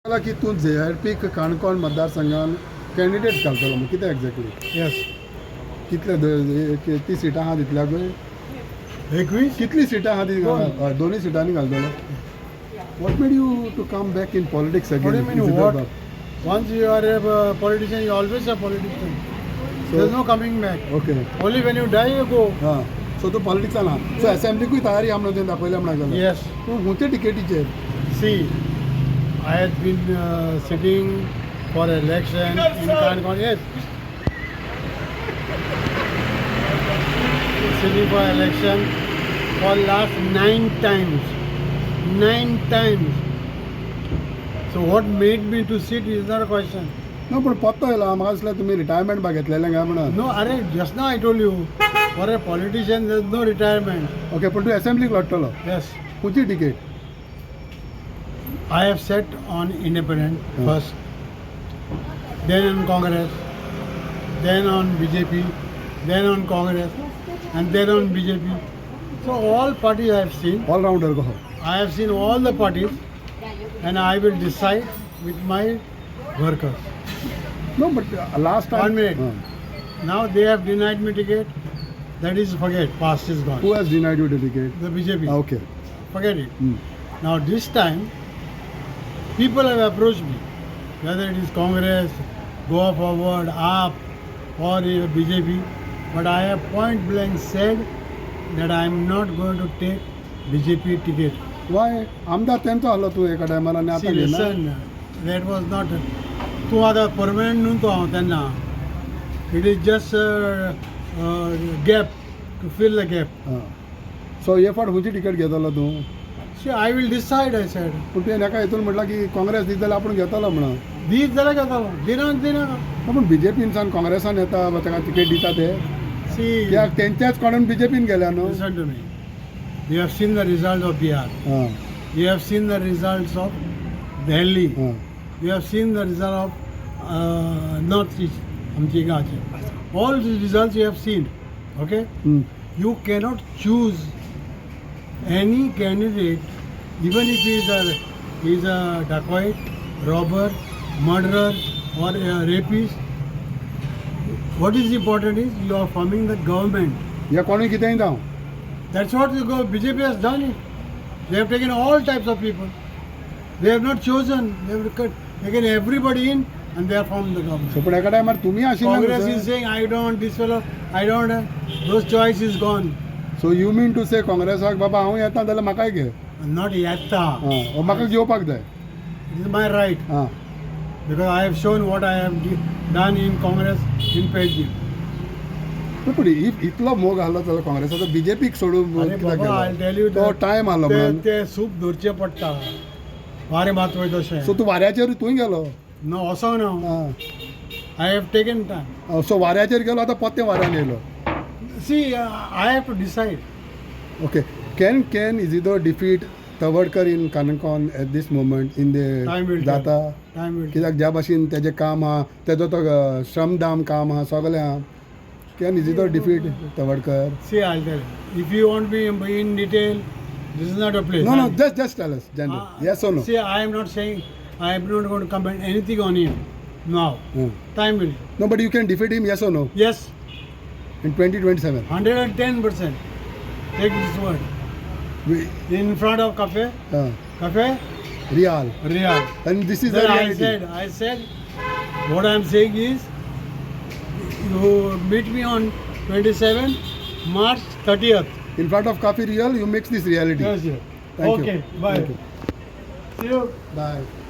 मला की तूं JRP काणकोण मतदारसंघान कॅन्डिडेट घालतलो मग कितें एक्झॅक्टली यस कितले कितली सिटां आहा तितल्याक 21 कितली सिटां आहा ती दोनूय सिटांनी घालतलो what made you to come back in politics What do you again mean what? Once you are a politician, you always a politician. There's no coming back. Okay Only when you die, you go. हां सो तूं पॉलिटिक्सान आहा सो असेंब्लीकूय तयारी आहा म्हणून दाखयल्या म्हणून Yes. तूं खंयच्या टिकेटीचेर See, I had been sitting for election in Kankan. Yes. Sitting for election for last 9 times. 9 times. So what made me to sit is not a question. ना पूण पत्तो येयला म्हाका दिसलें तुमी रिटायरमेंट बाग घेतलेलें काय म्हणून No, Are, just now I told you, for a politician there is no retirement. Okay पूण तूं असेंब्लीक लढटलो Yes. खंयची ticket I have sat on independent first, then on Congress, then on BJP, then on Congress, and then on BJP. So all parties I have seen. Allrounder कहो I have seen all the parties, and I will decide with my workers. No but last time 1 minute. Now they have denied me ticket. That is forget. Past is gone. Who has denied you the ticket The BJP. Okay Forget it. Now this time, people have approached me, whether it is Congress, Go Forward, AAP or BJP, but I have point blank said that I am not going to take BJP ticket. वाय आमदार तेंचो आहलो तूं एका टायमार आनी See, आतां घेना listen, that was not. तूं आतां परमनंट न्हू तो हांव तेन्ना. It is just gap to fill the gap. सो हे फावट खंयची टिकेट घेतलो तूं See, I will decide. I said. पूण तुवें एका हितून म्हटलां की काँग्रेस दीत जाल्यार आपूण घेतलो म्हणून These जाल्यार घेतालो. दिना. पूण बीजेपीनसान काँग्रेसान येता ताका टिकेट दिता ते See. कित्याक तेंच्याच कोणून बीजेपीन गेल्या न्हू Listen to me. You have seen the results of Bihar. हां You have seen the results of Delhi. हां You have seen the result of Northeast. All the results you have seen. Okay? You cannot choose any candidate, even if he is a dacoit, robber, murderer, or a rapist. What is important is you are forming the government. ह्या कोणूय कितेंय जावं That's what BJP has done it. They have taken all types of people. They have not chosen. They have taken everybody in and they have formed the government. सो पूण एका टायमार तुमी Congress is आशिल्ले saying, I don't want this fellow, I don't want, those choice is gone. So you mean to say काँग्रेसाक बाबा हांव येता जाल्यार म्हाकाय घे Not yatta. हां म्हाका घेवपाक जाय It is my right हां because I have shown what I have done in Congress in Page. पूण इतलो मोग आहलो जाल्यार काँग्रेसाचो बीजेपीक सोडून अरे कित्याक बाबा, I'll tell you गेलो? तो that टायम आहलो म्हणून ते सूप धरचें पडटा. वारें मात वयता सो तशें. तूं वाऱ्याचेर तूंय गेलो No, also no. हां I have taken time. सो वाऱ्याचेर गेलो आतां पत्ते वाऱ्यान येयलो See, I have to decide. Okay can Isidore defeat Tawadkar in Canacona at this moment in Time will the tell. जाता Time will. कित्याक ज्या भाशेन तेजें काम आहा तेजो तो श्रमदाम काम आहा सगळें आहा can Isidore defeat Tawadkar See, I'll tell you. If you want me in detail, this is not a place. No just tell us general yes or no See, I am not saying, I am not going to comment anything on him now. Time will. No but you can defeat him yes or no Yes, in 2027 110%. Take this word. In front of cafe, रियाल Riyadh. And this is Then the I reality said, what I am saying is, you meet me on 27 March 30th. in front of Coffee Real you mix this reality Yes, yes. Thank you. Okay, bye. Thank you. See you. Bye